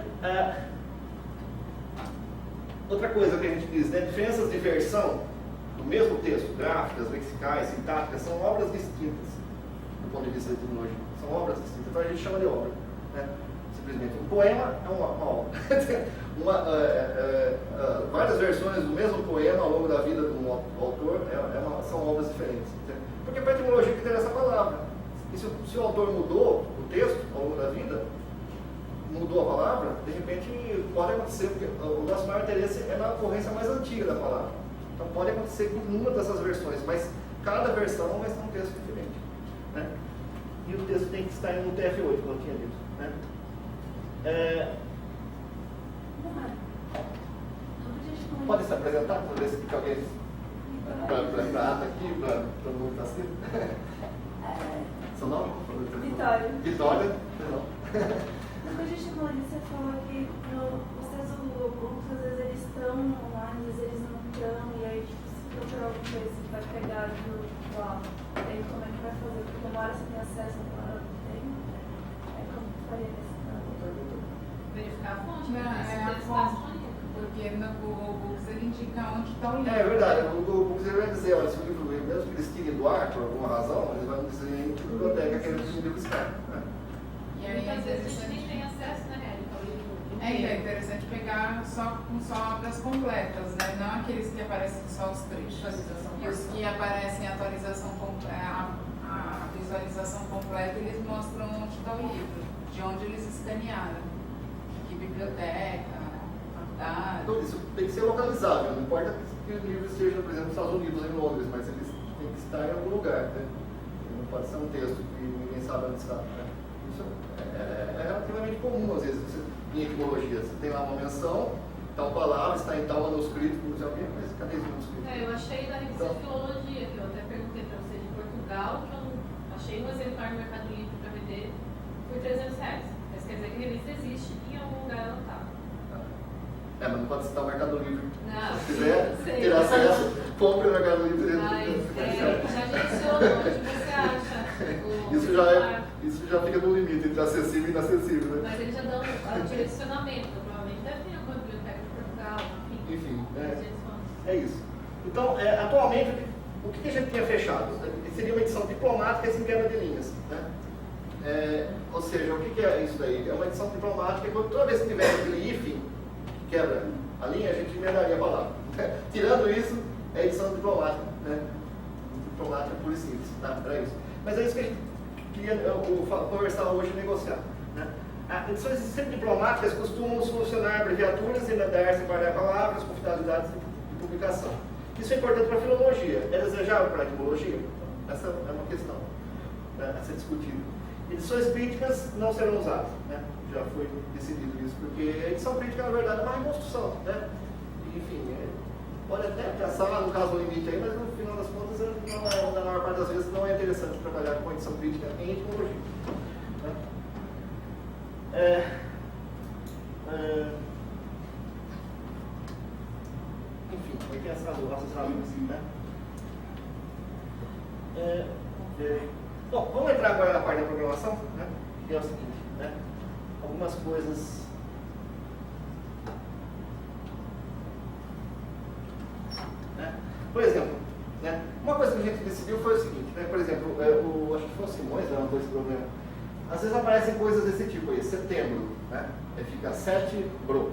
outra coisa que a gente diz, né, diferenças de versão do mesmo texto, gráficas, lexicais, sintáticas, são obras distintas do ponto de vista da etimologia. São obras distintas, então a gente chama de obra. Né? Simplesmente, um poema é uma obra. Várias versões do mesmo poema ao longo da vida do autor são obras diferentes. Porque para a etimologia que interessa a palavra. E se o autor mudou o texto ao longo da vida, mudou a palavra, de repente pode acontecer, porque o nosso maior interesse é na ocorrência mais antiga da palavra. Então pode acontecer com uma dessas versões, mas cada versão vai ser um texto diferente. Né? E o texto tem que estar no TF8, como eu tinha dito. Né? Pode se apresentar para ver se fica alguém para ata aqui, para todo mundo estar assim? Seu nome? Vitória. Vitória? No que a gente falou, você falou que os textos do Google, às vezes eles estão online, às vezes eles não estão, e aí tipo, procurar alguma coisa que vai pegar do alto. Aí como é que vai fazer? Porque uma hora você tem acesso, outra hora não tem. Aí como que faria nesse caso? Verificar a fonte, Não, né? é Se a ele está fonte. disponível. Porque no Google Books ele indica onde está o livro. É verdade, o Google Books vai dizer, olha, se o livro, mesmo que eles tirem do ar por alguma razão, eles vão dizer em que biblioteca que eles livro está. Né? E aí é Muitas vezes a gente nem interessante, tem acesso, né, Érica, ao livro é inteiro. interessante pegar só obras completas, né? Não aqueles que aparecem só os trechos. Atualização E os que aparecem a atualização a visualização completa, eles mostram onde está o livro, de onde eles escanearam, que biblioteca, faculdade. Então isso tem que ser localizável, não importa que o livro esteja, por exemplo, nos Estados Unidos ou em Londres, mas ele tem que estar em algum lugar. Né? Ele não pode ser um texto que ninguém sabe onde está. Né? Isso é relativamente comum, às vezes, em etimologia. Você tem lá uma menção, tal palavra, está em tal manuscrito, não sei o quê, mas cadê esse manuscrito? Eu achei da revista de Filologia, que eu até perguntei para você de Portugal, que eu não achei um exemplar no Mercado Livre para vender por R$300. Mas quer dizer que a revista existe e em algum lugar ela está. Mas não pode citar o Mercado Livre. Não, Se quiser sei. ter acesso, compre o Mercado Livre. Mas já direcionou onde você acha o exemplar. Isso já fica no limite entre acessível e inacessível. Né? Mas eles já dão o direcionamento, provavelmente deve ter alguma biblioteca de Portugal, enfim. Né? É isso. Então, atualmente, o que a gente tinha fechado? Seria uma edição diplomática sem quebra de linhas. Né? Ou seja, o que é isso daí? É uma edição diplomática que toda vez que tiver aquele hífen que quebra a linha, a gente emendaria a palavra. Tirando isso, é edição diplomática. Né? Diplomática pura e simples. Tá? Era isso. Mas é isso que a gente queria conversar hoje e negociar. Né? Edições sempre diplomáticas costumam solucionar abreviaturas, emendar, separar palavras com finalidades de publicação. Isso é importante para a filologia. É desejável para a etimologia? Essa é uma questão a ser discutida. Edições críticas não serão usadas. Né? Já foi decidido isso, porque a edição crítica, na verdade, é uma reconstrução. Né? Enfim, pode até pensar no caso do limite aí, mas no final das contas, na maior parte das vezes, não é interessante trabalhar com edição crítica em etimologia. Né? Enfim, vai ter essas nossas razões, né? Bom, vamos entrar agora na parte da programação, né? Que é o seguinte, né? Algumas coisas. Né? Por exemplo, né? Uma coisa que a gente decidiu foi o seguinte, né? Por exemplo, acho que foi o Simões levantou esse problema. Às vezes aparecem coisas desse tipo aí, setembro, né? Aí fica 7 bro.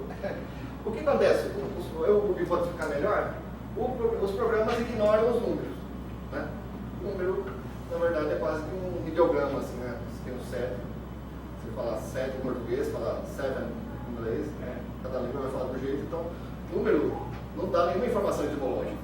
O que acontece? O que pode ficar melhor? Os programas ignoram os números. Né? O número, na verdade, é quase que um ideograma, assim, né? Você tem um 7. Você fala 7 em português, fala 7 em inglês, né? Cada língua vai falar do jeito. Então, número não dá nenhuma informação etimológica.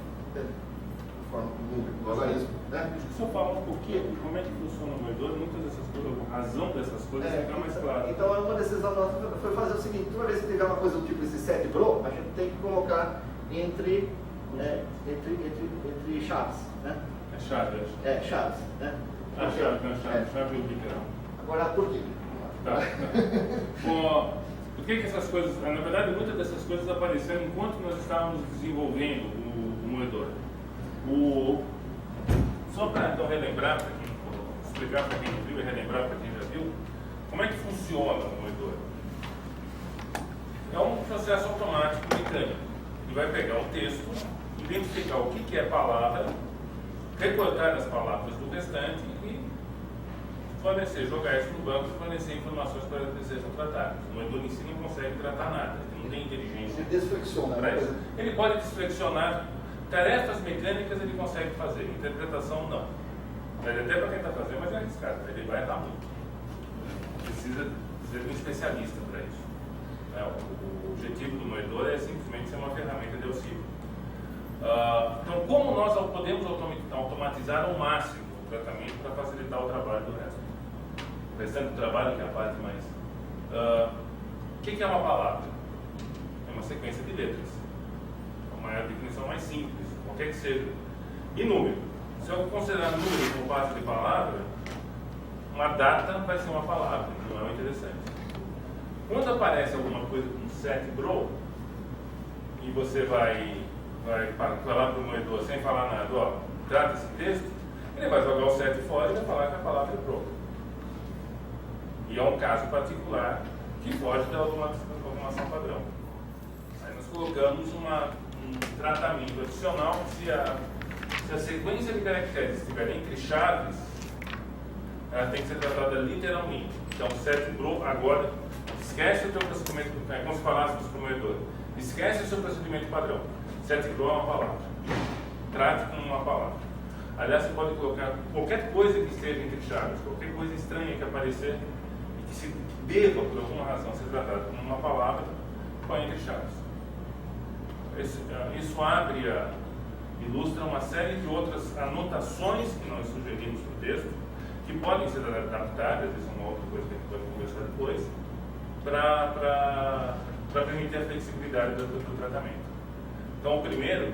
Número, logaritmo, né? Se eu falar um pouquinho como é que funciona o moedor, muitas dessas coisas, a razão dessas coisas fica mais clara. Então, uma decisão nossa foi fazer o seguinte: toda vez que tiver uma coisa do tipo esse 7 bro, a gente tem que colocar entre chaves, né? É chave, acho. Chaves, né? A chave, não é chave, chave ou literal. Agora, por quê? Tá. Bom, por que essas coisas, na verdade, muitas dessas coisas apareceram enquanto nós estávamos desenvolvendo o moedor. Só para então relembrar, para quem explicar para quem não viu e relembrar para quem já viu, como é que funciona o moedor? É um processo automático mecânico. Ele vai pegar o texto, identificar o que é palavra, recortar as palavras do restante e fornecer, jogar isso no banco e fornecer informações para que sejam tratadas. O moedor em si não consegue tratar nada, ele não tem inteligência. Ele desflexiona, para isso. Ele pode desflexionar. Tarefas mecânicas ele consegue fazer, interpretação não. Mas até para quem está fazendo, mas é arriscado, ele vai errar muito. Precisa ser um especialista para isso. O objetivo do moedor é simplesmente ser uma ferramenta de auxílio. Então, como nós podemos automatizar ao máximo o tratamento para facilitar o trabalho do resto? O restante do trabalho, que é a parte mais... O que é uma palavra? É uma sequência de letras. É a definição mais simples, qualquer que seja. E número. Se eu considerar número como parte de palavra, uma data vai ser uma palavra, não é interessante. Quando aparece alguma coisa com 7 bro, e você vai vai falar para o moedor sem falar nada, ó, trata esse texto, ele vai jogar o 7 fora e vai falar que a palavra é pronta. E é um caso particular que foge da automação padrão. Aí nós colocamos um tratamento adicional se a sequência de caracteres estiver entre chaves, ela tem que ser tratada literalmente. Então, set bro, agora, esquece o teu procedimento, como se falasse para o moedor, esquece o seu procedimento padrão. Set bro é uma palavra. Trate como uma palavra. Aliás, você pode colocar qualquer coisa que esteja entre chaves, qualquer coisa estranha que aparecer e que se deva, por alguma razão, ser tratada como uma palavra, põe entre chaves. Isso ilustra uma série de outras anotações que nós sugerimos no texto, que podem ser adaptadas, isso é uma outra coisa que a gente pode conversar depois, para permitir a flexibilidade do tratamento. Então, o primeiro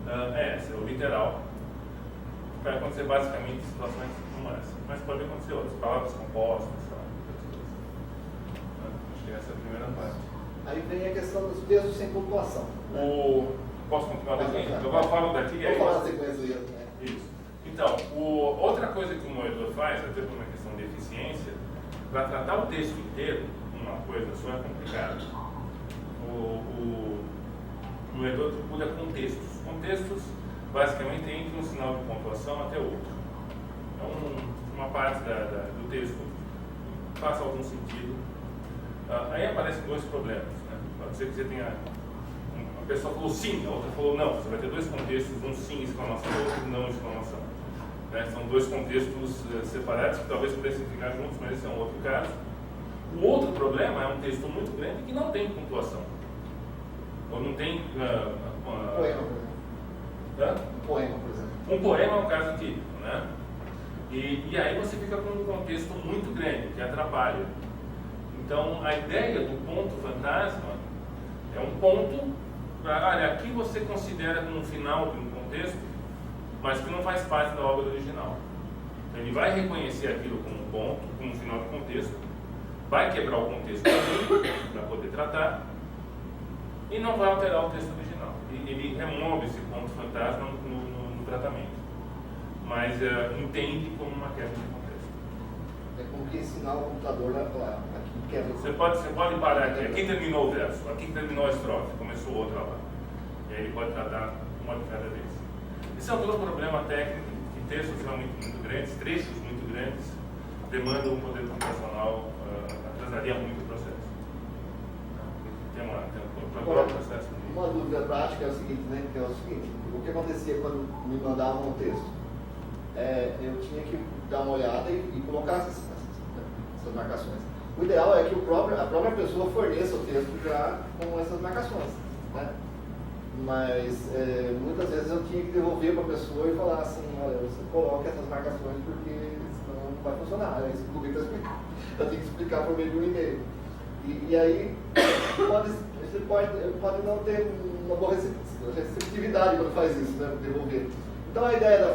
é o literal, que vai acontecer basicamente em situações como essa, mas pode acontecer outras, palavras compostas, outras coisas. Acho que essa é a primeira parte. Aí vem a questão dos textos sem pontuação. Posso continuar daqui? Então, eu falo daqui e aí... Vou falar a sequência aí. Né? Isso. Então, outra coisa que o moedor faz, até por uma questão de eficiência, para tratar o texto inteiro, uma coisa só é complicado, o moedor procura contextos. Contextos, basicamente, entre um sinal de pontuação até outro. Então, uma parte do texto faça algum sentido. Aí aparecem dois problemas. Né? Pode ser que você tenha... Uma pessoa falou sim, a outra falou não. Você vai ter dois contextos, um sim exclamação e outro não exclamação. Né? São dois contextos separados que talvez pudessem ficar juntos, mas esse é um outro caso. O outro problema é um texto muito grande que não tem pontuação. Ou não tem... Um poema, por exemplo. Um poema, por exemplo. Um poema é um caso típico, né? E aí você fica com um contexto muito grande, que atrapalha. Então, a ideia do ponto fantasma é um ponto, olha, aqui você considera como um final de um contexto, mas que não faz parte da obra original. Então, ele vai reconhecer aquilo como um ponto, como um final de contexto, vai quebrar o contexto para poder tratar, e não vai alterar o texto original. Ele remove esse ponto fantasma no tratamento, mas entende como uma quebra de contexto. É como que ensinar o computador lá. Você pode parar aqui. Aqui terminou o verso, aqui terminou a estrofe, começou outra lá. E aí ele pode tratar uma de cada vez. Esse é um outro problema técnico, que textos realmente muito grandes, trechos muito grandes, demandam um poder computacional, atrasaria muito o processo. Tem um próprio processo. Uma dúvida prática é o seguinte, né? Que é o seguinte, o que acontecia quando me mandavam um texto? Eu tinha que dar uma olhada e colocar essas marcações. O ideal é que a própria pessoa forneça o texto já com essas marcações, né? Mas muitas vezes eu tinha que devolver para a pessoa e falar assim, olha, você coloca essas marcações porque senão não vai funcionar. Aí eu tenho que explicar por meio de um e-mail. E aí você pode não ter uma boa receptividade quando faz isso, né? Devolver. Então a ideia da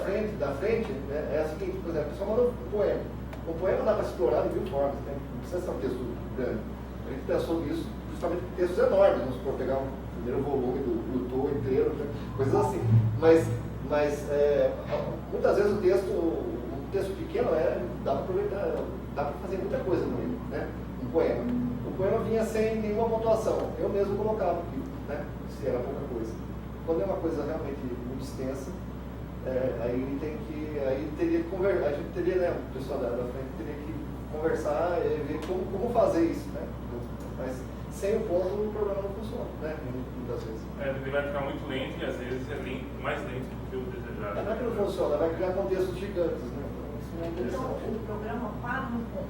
frente né, é a seguinte, por exemplo, a pessoa manda um poema. O poema dá para explorar de 1000 formas, né? Não precisa ser um texto grande. A gente pensou nisso justamente em textos enormes, vamos supor, pegar um primeiro volume do Plutô inteiro, né? Coisas assim. Mas muitas vezes um texto pequeno dá para aproveitar, dá para fazer muita coisa no meio, né? Um poema. O poema vinha sem nenhuma pontuação, eu mesmo colocava aqui, né? Se era pouca coisa. Quando é uma coisa realmente muito extensa, aí teria que conversar, a gente teria, né, o pessoal da frente teria que conversar e ver como fazer isso, né? Mas sem o ponto o programa não funciona, né? Muitas vezes. Ele vai ficar muito lento e às vezes mais lento do que o desejado. Não é que não funciona, vai criar contextos gigantes, né? Isso não é Então, interessante. o programa para no ponto.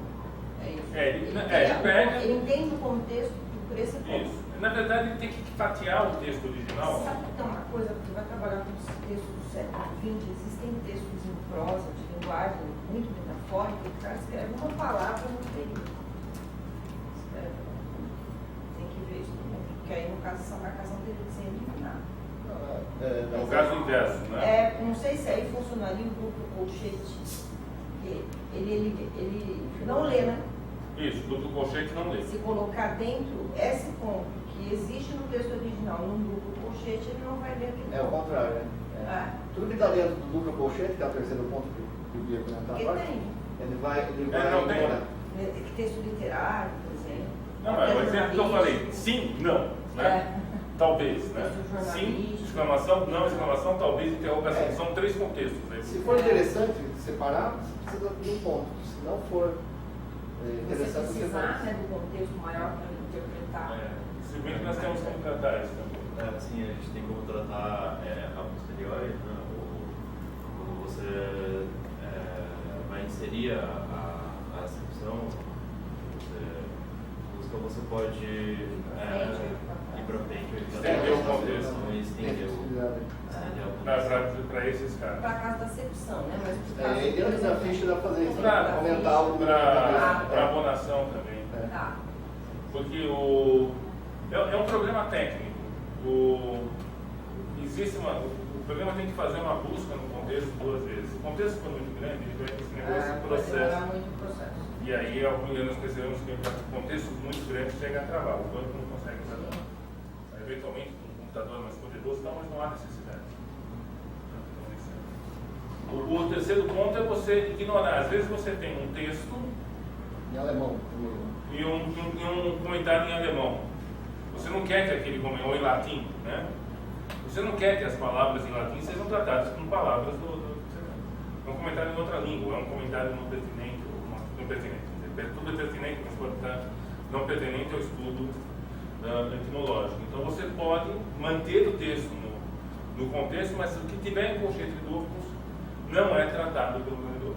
É isso. Ele pega. Ele entende o contexto por esse ponto. Isso. Na verdade, ele tem que fatiar o texto original. Sabe que tem uma coisa que vai trabalhar com os textos do século XX, existem textos em prosa, de linguagem muito metafórica, que o cara escreve uma palavra no período. Tem que ver isso também, porque aí no caso essa marcação teria que ser eliminada. É o caso inverso, né? Não sei se aí funcionaria um pouco o colchete, porque ele não lê, né? Isso, duplo colchete não lê. Se colocar dentro esse ponto que existe no texto original num duplo colchete, ele não vai ler aquele É o ponto. contrário, né? Tudo que está dentro do duplo colchete, que é o terceiro ponto que eu ia comentar Porque agora, tem. ele vai não tem. ignorar. Texto literário, por exemplo. Não, mas o exemplo que eu falei, sim, não, né? Talvez, né? Texto Sim, jornalístico. exclamação, não, exclamação, talvez, interrogação. É. São 3 contextos, né? Se for interessante separar, você precisa de um ponto. Se não for Você interessante, você precisar, faz. né, do contexto maior para interpretar. Se bem que nós temos como tratar isso também. Sim, a gente tem como tratar a posteriori, né? Quando você vai inserir a acepção, você pode ir para frente ou ir para Estender o trás, contexto. e estender Para esses casos. Para caso da acepção, né? Mas por caso, E dentro da ficha dá para fazer isso, Pra- aumentar o Para abonação também. Tá. Porque é um problema técnico. O programa tem que fazer uma busca no contexto 2 vezes. O contexto for muito grande, ele vai ter esse negócio de Vai demorar processo. muito o processo. E aí, nós percebemos que contextos muito grandes chega a travar. O banco não consegue travar. Eventualmente, com um computador mais poderoso, mas não há necessidade. O terceiro ponto é você ignorar. Às vezes você tem um texto Em alemão. e um comentário em alemão. Você não quer que aquele comentário, ou em latim, né? Você não quer que as palavras em latim sejam tratadas como palavras é um comentário em outra língua, é um comentário não pertinente, não pertinente. Tudo é pertinente, mas pode estar não pertinente ao estudo etimológico. Então você pode manter o texto no contexto, mas o que tiver em colchete duplos não é tratado pelo vendedor.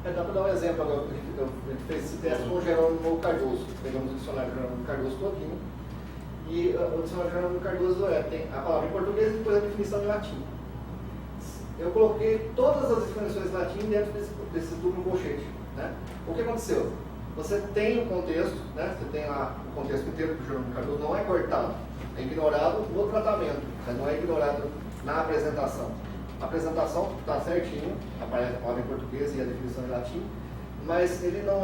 Dá para dar um exemplo agora. A gente fez esse teste com o Jerônimo Cardoso. Pegamos o dicionário do Jerônimo Cardoso todinho. E o dicionário do Jerônimo Cardoso tem a palavra em português e depois a definição em latim. Eu coloquei todas as definições em latim dentro desse duplo colchete. Né? O que aconteceu? Você tem o contexto, né? Você tem lá o contexto inteiro do Jerônimo Cardoso, não é cortado, é ignorado no tratamento, não é ignorado na apresentação. A apresentação está certinho, aparece a palavra em português e a definição em latim, mas ele não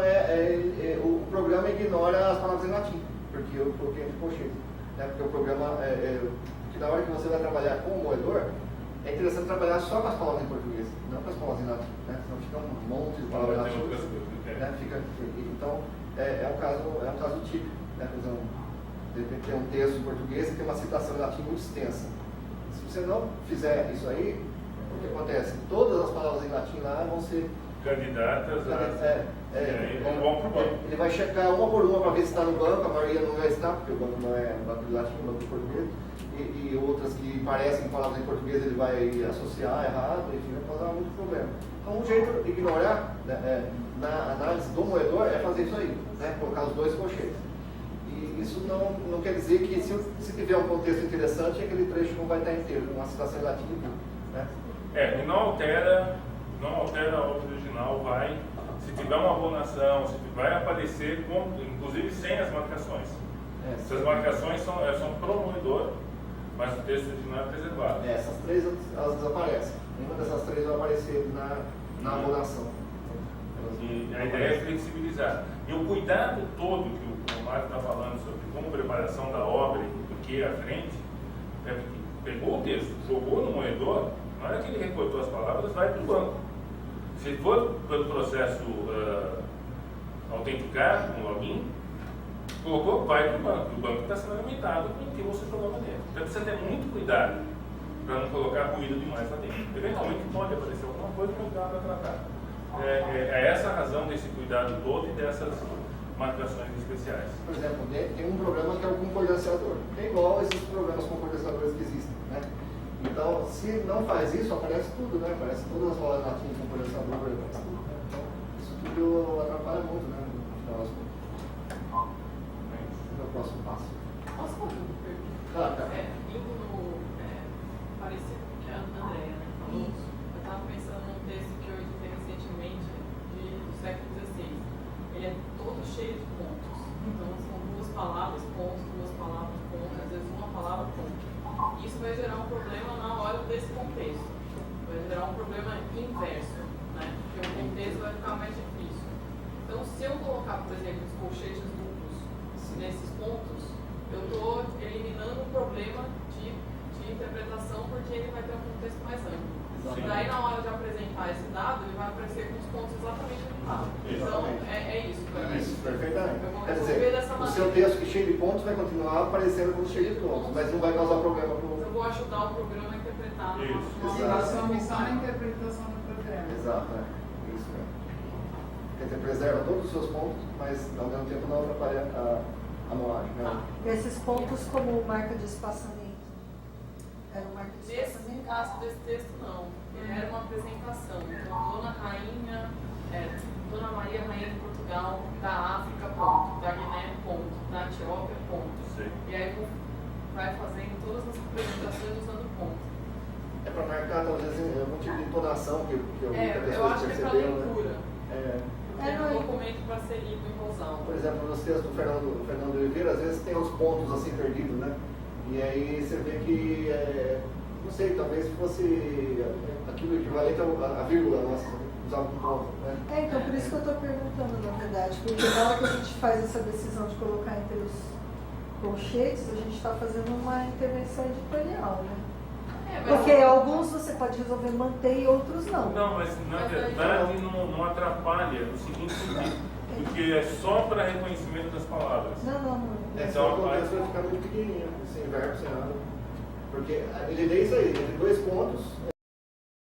o programa ignora as palavras em latim, porque eu coloquei de colchete. Né? Porque o programa, que na hora que você vai trabalhar com o moedor, é interessante trabalhar só com as palavras em português, não com as palavras em latim, né? Senão fica um monte de palavras em latim. Né? Então, é um caso típico. Né? Por exemplo, de repente tem um texto em português e tem uma citação em latim muito extensa. Se você não fizer isso aí, o que acontece? Todas as palavras em latim lá vão ser candidatas vão para o banco. Ele vai checar uma por uma para ver se está no banco, a maioria não vai estar, porque o banco não é banco de latim, é banco de português. E outras que parecem palavras em português ele vai associar errado, enfim, vai causar muito problema. Então, um jeito de ignorar na análise do moedor é fazer isso aí, né? Colocar os 2 colchetes. E isso não quer dizer que se tiver um contexto interessante, aquele trecho não vai estar inteiro, uma citação em latim, né? E não altera a obra original, se tiver uma abonação, vai aparecer, inclusive sem as marcações. Essas marcações são pro moedor, mas o texto original é preservado. Essas 3 elas desaparecem. Nenhuma dessas 3 vai aparecer na abonação. E a ideia é flexibilizar. E o cuidado todo que o Mário está falando sobre como preparação da obra e do que é à frente, é porque pegou o texto, jogou no moedor, na hora que ele recortou as palavras, vai para o banco. Se for pelo processo autenticado, com login, colocou, vai para o banco. O banco está sendo alimentado com o que você jogou lá dentro. Então precisa ter muito cuidado para não colocar ruído demais lá dentro. Eventualmente pode aparecer alguma coisa, mas dá para tratar. É essa a razão desse cuidado todo e dessas marcações especiais. Por exemplo, tem um programa que é o concordanciador. É igual a esses programas concordanciadores que existem, né? Então, se não faz isso, aparece tudo, né? Aparece todas as palavras latim concordanciador, aparece tudo. Né? Então, isso tudo atrapalha muito, né? No final das contas. Esse é o próximo passo. Posso fazer uma pergunta? Claro, tá. Indo no parecido com o que a Andréia falou, eu estava pensando num texto que eu editei recentemente do século XVI. Ele é todo cheio de pontos. Então são 2 palavras, pontos, 2 palavras, pontos, às vezes uma palavra, ponto. Isso vai gerar um problema na hora desse contexto. Vai gerar um problema inverso, né? Porque o contexto vai ficar mais difícil. Então, se eu colocar, por exemplo, os colchetes duplos nesses pontos, eu estou eliminando um problema de interpretação porque ele vai ter um contexto mais amplo. Exatamente. Daí, na hora de apresentar esse dado, ele vai aparecer com os pontos exatamente onde está. Então, é isso. Isso, perfeitamente. Eu vou Quer resolver dizer, dessa o maneira. seu texto que cheio de pontos vai continuar aparecendo como cheio de pontos, mas não vai causar problema para o... Eu vou ajudar o programa a interpretar. Isso. A sua missão é a interpretação do programa. Exato, é. Isso mesmo. Quer dizer, preserva todos os seus pontos, mas ao mesmo tempo não atrapalha a moagem. Né? Esses pontos como marca de espaçamento. Era uma marca de Nesse espaçamento? caso desse texto, não. Ele era uma apresentação. Então, Dona Maria, Rainha de Portugal, da África, ponto. Da Guiné, ponto. Da Etiópia, ponto. Sim. E aí vai fazendo todas as apresentações usando ponto. É para marcar, talvez, algum tipo de entonação que a Eu pessoa acho que é para percebeu. leitura. Né? Porque é um documento para ser lido em voz alta. Por exemplo, nos textos do Fernando Oliveira, às vezes tem os pontos assim perdidos, né? E aí você vê que, não sei, talvez fosse aquilo equivalente à vírgula nossa, usar um ponto, né? Então por isso que eu estou perguntando, na verdade, porque na hora que a gente faz essa decisão de colocar entre os colchetes, a gente está fazendo uma intervenção editorial, né? Porque alguns você pode resolver manter e outros não. Não, mas na verdade não atrapalha no seguinte sentido, porque é só para reconhecimento das palavras. Não. Só o contexto vai ficar muito pequenininho, sem verbo, sem nada. Porque ele lê isso aí, entre dois pontos.